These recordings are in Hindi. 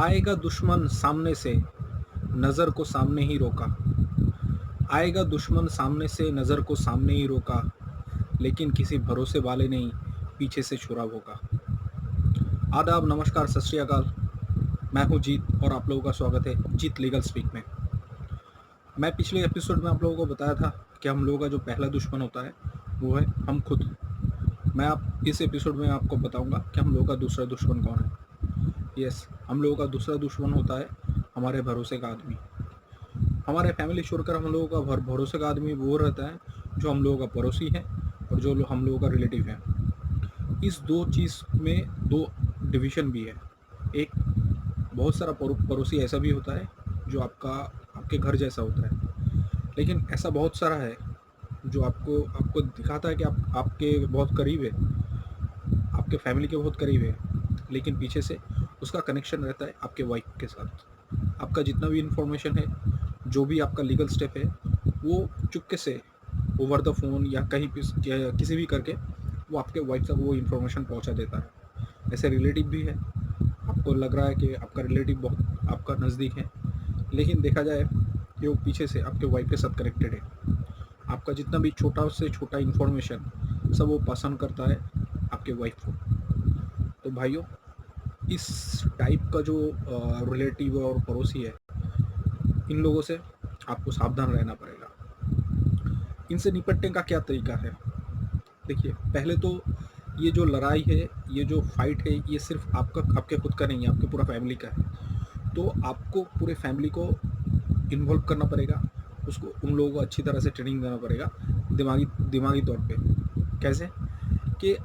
आएगा दुश्मन सामने से, नज़र को सामने ही रोका। आएगा दुश्मन सामने से, नज़र को सामने ही रोका, लेकिन किसी भरोसे वाले ने ही पीछे से छुरा भोंका। आदाब, नमस्कार, सत श्री अकाल। मैं हूँ जीत और आप लोगों का स्वागत है जीत लीगल स्पीक में। मैं पिछले एपिसोड में आप लोगों को बताया था कि हम लोगों का जो पहला दुश्मन होता है वो है हम खुद। मैं आप इस एपिसोड में आपको बताऊंगा कि हम लोगों का दूसरा दुश्मन कौन है। यस, हम लोगों का दूसरा दुश्मन होता है हमारे भरोसे का आदमी। हमारे फैमिली छोड़कर हम लोगों का भरोसे का आदमी वो रहता है जो हम लोगों का पड़ोसी है और जो हम लोगों का रिलेटिव है। इस दो चीज़ में दो डिवीज़न भी है। एक बहुत सारा पड़ोसी ऐसा भी होता है जो आपके घर जैसा होता है, लेकिन ऐसा बहुत सारा है जो आपको आपको दिखाता है कि आपके बहुत करीब है, आपके फैमिली के बहुत करीब है, लेकिन पीछे से उसका कनेक्शन रहता है आपके वाइफ के साथ। आपका जितना भी इन्फॉर्मेशन है, जो भी आपका लीगल स्टेप है, वो चुपके से ओवर द फ़ोन या कहीं किसी भी करके वो आपके वाइफ तक वो इन्फॉर्मेशन पहुंचा देता है। ऐसे रिलेटिव भी है, आपको लग रहा है कि आपका रिलेटिव बहुत आपका नज़दीक है, लेकिन देखा जाए कि वो पीछे से आपके वाइफ के साथ कनेक्टेड है। आपका जितना भी छोटा से छोटा इन्फॉर्मेशन सब वो पसंद करता है आपके वाइफ को। तो भाइयों, इस टाइप का जो रिलेटिव और पड़ोसी है, इन लोगों से आपको सावधान रहना पड़ेगा। इनसे निपटने का क्या तरीका है? देखिए, पहले तो ये जो लड़ाई है, ये जो फाइट है, ये सिर्फ आपके खुद का नहीं है, आपके पूरा फैमिली का है। तो आपको पूरे फैमिली को इन्वॉल्व करना पड़ेगा, उसको उन लोगों को अच्छी तरह से ट्रेनिंग देना पड़ेगा दिमागी तौर पे। कैसे कि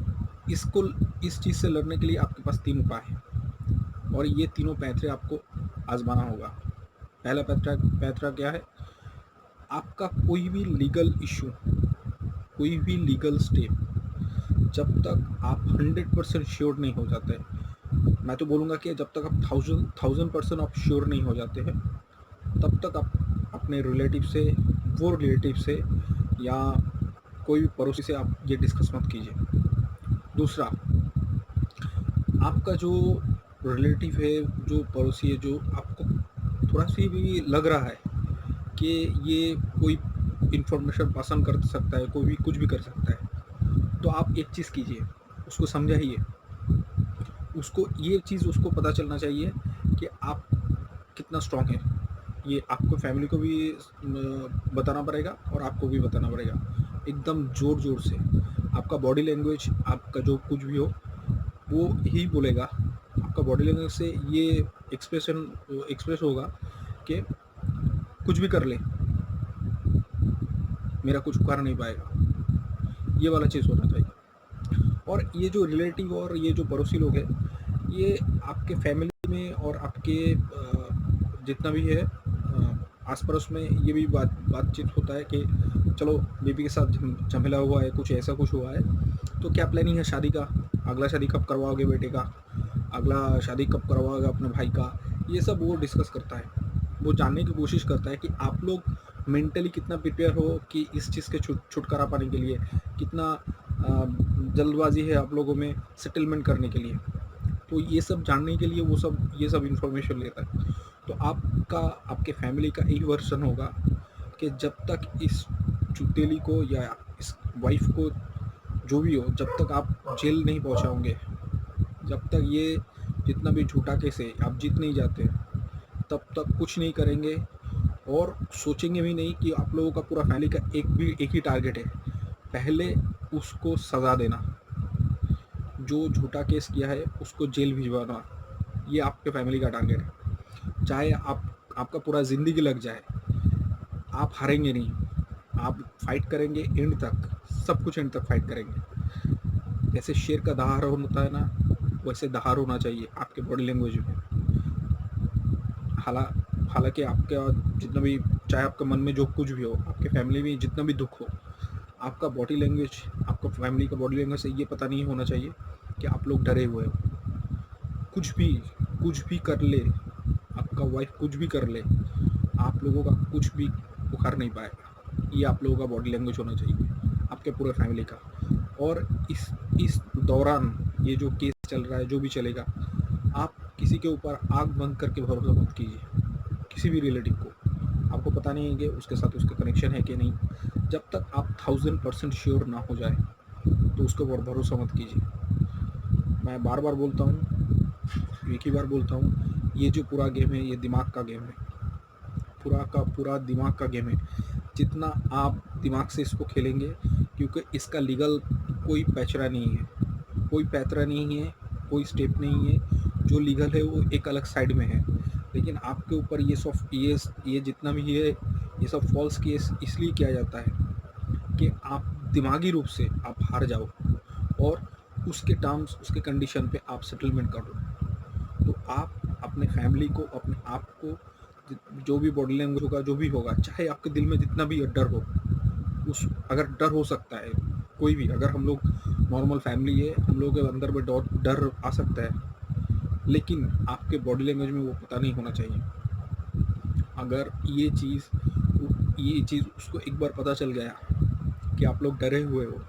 इसको इस चीज़ से लड़ने के लिए आपके पास 3 उपाय हैं और ये तीनों पैंतरे आपको आजमाना होगा। पहला पैंतरा क्या है? आपका कोई भी लीगल इशू, कोई भी लीगल स्टेप, जब तक आप 100% श्योर नहीं हो जाते, मैं तो बोलूँगा कि जब तक आप 1000% आप श्योर नहीं हो जाते हैं, तब तक आप अपने रिलेटिव से या कोई भी पड़ोसी से आप ये डिस्कस मत कीजिए। दूसरा, आपका जो रिलेटिव है, जो पड़ोसी है, जो आपको थोड़ा सी भी लग रहा है कि ये कोई इन्फॉर्मेशन पसंद कर सकता है, कोई भी कुछ भी कर सकता है, तो आप एक चीज़ कीजिए, उसको समझाइए। ये चीज़ उसको पता चलना चाहिए कि आप कितना स्ट्रॉन्ग है। ये आपको फैमिली को भी बताना पड़ेगा और आपको भी बताना पड़ेगा, एकदम ज़ोर ज़ोर से। आपका बॉडी लैंग्वेज, आपका जो कुछ भी हो, वो ही बोलेगा। आपका बॉडी लैंग्वेज से ये एक्सप्रेस होगा कि कुछ भी कर ले, मेरा कुछ उखाड़ नहीं पाएगा। ये वाला चीज़ होना चाहिए। और ये जो रिलेटिव और ये जो पड़ोसी लोग हैं, ये आपके फैमिली में और आपके जितना भी है आस पड़ोस में ये भी बातचीत होता है कि चलो बेबी के साथ झमेला हुआ है, कुछ ऐसा कुछ हुआ है, तो क्या प्लानिंग है शादी का, अगला शादी कब करवाओगे बेटे का, अगला शादी कब करवाओगे अपने भाई का। ये सब वो डिस्कस करता है। वो जानने की कोशिश करता है कि आप लोग मेंटली कितना प्रिपेयर हो कि इस चीज़ के छुटकारा पाने के लिए, कितना जल्दबाजी है आप लोगों में सेटलमेंट करने के लिए। तो ये सब जानने के लिए ये सब इन्फॉर्मेशन लेता है। तो आपके फैमिली का एक वर्जन होगा कि जब तक इस चुतेली को या इस वाइफ को, जो भी हो, जब तक आप जेल नहीं पहुंचाओगे, जब तक ये जितना भी झूठा केस है आप जीत नहीं जाते, तब तक कुछ नहीं करेंगे और सोचेंगे भी नहीं। कि आप लोगों का पूरा फैमिली का एक ही टारगेट है, पहले उसको सज़ा देना, जो झूठा केस किया है उसको जेल भिजवाना। ये आपके फैमिली का टारगेट है। चाहे आपका पूरा ज़िंदगी लग जाए, आप हारेंगे नहीं। आप फाइट करेंगे एंड तक, सब कुछ एंड तक फाइट करेंगे। जैसे शेर का दहाड़ होता है ना, वैसे दहाड़ होना चाहिए आपके बॉडी लैंग्वेज में। हालांकि आपका जितना भी, चाहे आपके मन में जो कुछ भी हो, आपके फैमिली में जितना भी दुख हो, आपका बॉडी लैंग्वेज, आपका फैमिली का बॉडी लैंग्वेज से ये पता नहीं होना चाहिए कि आप लोग डरे हुए हो। कुछ भी कर ले, आपका वाइफ कुछ भी कर ले, आप लोगों का कुछ भी उखाड़ नहीं पाएगा। ये आप लोगों का बॉडी लैंग्वेज होना चाहिए, आपके पूरे फैमिली का। और इस दौरान ये जो केस चल रहा है, जो भी चलेगा, आप किसी के ऊपर आँख बंद करके भरोसा मत कीजिए, किसी भी रिलेटिव को। आपको पता नहीं है कि उसके साथ उसका कनेक्शन है कि नहीं। जब तक आप 1000% श्योर ना हो जाए, तो उसके ऊपर भरोसा मत कीजिए। मैं बार-बार बोलता हूँ, एक ही बार बोलता हूँ, ये जो पूरा गेम है, ये दिमाग का गेम है। पूरा का पूरा दिमाग का गेम है। जितना आप दिमाग से इसको खेलेंगे, क्योंकि इसका लीगल कोई पैचरा नहीं है, कोई पैतरा नहीं है, कोई स्टेप नहीं है। जो लीगल है वो एक अलग साइड में है। लेकिन आपके ऊपर ये जितना भी है, ये सब फॉल्स केस इसलिए किया जाता है कि आप दिमागी रूप से आप हार जाओ और उसके टर्म्स, उसके कंडीशन पे आप सेटलमेंट कर लो। तो आप अपने फैमिली को, अपने आप को, जो भी बॉडी लैंग्वेज होगा, जो भी होगा, चाहे आपके दिल में जितना भी डर हो, उस अगर डर हो सकता है कोई भी, अगर हम लोग नॉर्मल फैमिली है, हम लोगों के अंदर में डर आ सकता है, लेकिन आपके बॉडी लैंग्वेज में वो पता नहीं होना चाहिए। अगर ये चीज़ उसको एक बार पता चल गया कि आप लोग डरे हुए हो,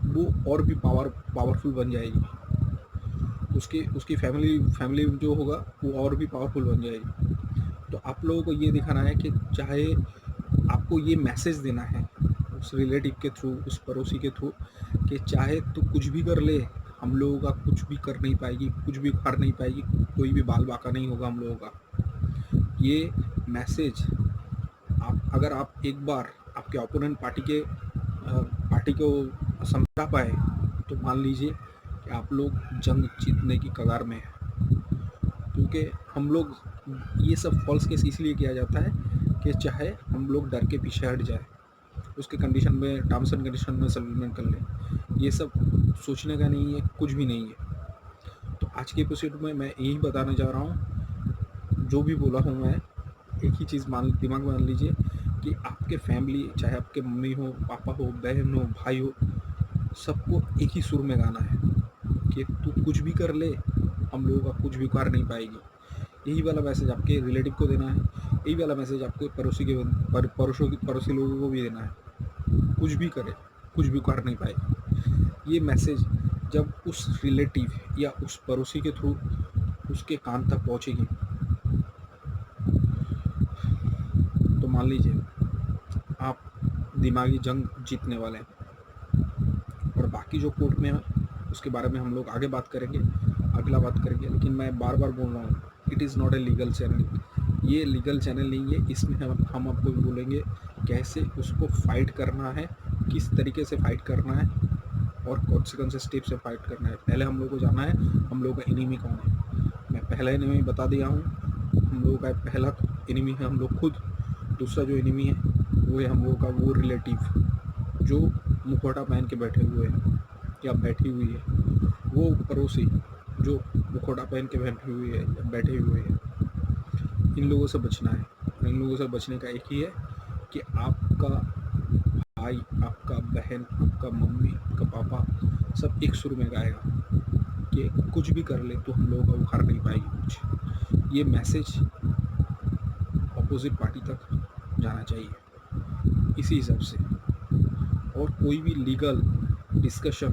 वो और भी पावरफुल बन जाएगी। उसकी उसकी फैमिली जो होगा वो और भी पावरफुल बन जाएगी। तो आप लोगों को ये दिखाना है कि चाहे आपको ये मैसेज देना है उस रिलेटिव के थ्रू, उस पड़ोसी के थ्रू, कि चाहे तू कुछ भी कर ले, हम लोगों का कुछ भी कर नहीं पाएगी, कुछ भी उखाड़ नहीं पाएगी, कोई भी बाल बाका नहीं होगा हम लोगों का। ये मैसेज अगर आप एक बार आपके ओपोनेंट पार्टी को समझा पाए, तो मान लीजिए कि आप लोग जंग जीतने की कगार में हैं। क्योंकि हम लोग, ये सब फॉल्स केस इसलिए किया जाता है कि चाहे हम लोग डर के पीछे हट जाए, उसके कंडीशन में, टर्म्स एंड कंडीशन में सेटलमेंट कर लें। ये सब सोचने का नहीं है, कुछ भी नहीं है। तो आज के एपिसोड में मैं यही बताने जा रहा हूँ, जो भी बोला हूँ मैं, एक ही चीज़ दिमाग में मान लीजिए कि आपके फैमिली, चाहे आपके मम्मी हो, पापा हो, बहन हो, भाई हो, सबको एक ही सुर में गाना है कि तू कुछ भी कर ले, हम लोगों का कुछ भी उखाड़ नहीं पाएगी। यही वाला मैसेज आपके रिलेटिव को देना है, यही वाला मैसेज आपके पड़ोसी लोगों को भी देना है। कुछ भी करे, कुछ भी उखाड़ नहीं पाएगी। ये मैसेज जब उस रिलेटिव या उस पड़ोसी के थ्रू उसके कान तक पहुँचेगी, तो मान लीजिए आप दिमागी जंग जीतने वाले हैं। और बाकी जो कोर्ट में है, उसके बारे में हम लोग आगे बात करेंगे, अगला बात करेंगे। लेकिन मैं बार बार बोल रहा हूँ, it is not a legal channel. ये लीगल चैनल नहीं है। इसमें हम आपको बोलेंगे कैसे उसको फाइट करना है, किस तरीके से फाइट करना है और कौन से स्टेप से फाइट करना है। पहले हम लोग को जाना है हम लोग का एनिमी कौन है। मैं पहला एनिमी बता दिया हूँ, हम लोगों का पहला एनिमी है हम लोग खुद। दूसरा जो एनिमी है वो है हम लोगों का वो रिलेटिव जो मुखौटा पहन के बैठे हुए हैं या बैठी हुई है, वो पड़ोसी जो मुखौटा पहन के बैठी हुई है या बैठे हुए हैं। इन लोगों से बचना है। इन लोगों से बचने का एक ही है कि आपका भाई, आपका बहन, आपका मम्मी, आपका पापा सब एक सुर में गाएगा कि कुछ भी कर ले तो हम लोगों का उखाड़ नहीं पाएगी कुछ। ये मैसेज अपोजिट पार्टी तक जाना चाहिए इसी हिसाब से। और कोई भी लीगल डिस्कशन,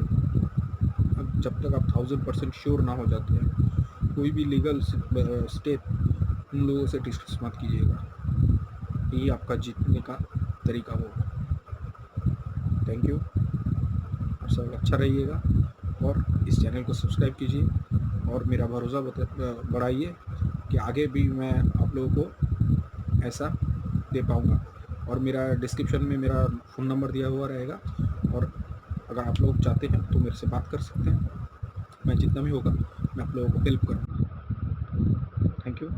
अब जब तक आप 1000% श्योर ना हो जाते हैं, कोई भी लीगल स्टेप उन लोगों से डिस्कस मत कीजिएगा। यही आपका जीतने का तरीका होगा। Thank you. आप सब अच्छा रहिएगा और इस चैनल को सब्सक्राइब कीजिए और मेरा भरोसा बढ़ाइए कि आगे भी मैं आप लोगों को ऐसा दे पाऊँगा। और मेरा डिस्क्रिप्शन में मेरा फ़ोन नंबर दिया हुआ रहेगा, और अगर आप लोग चाहते हैं तो मेरे से बात कर सकते हैं। मैं जितना भी होगा मैं आप लोगों को हेल्प करूँगा। Thank you.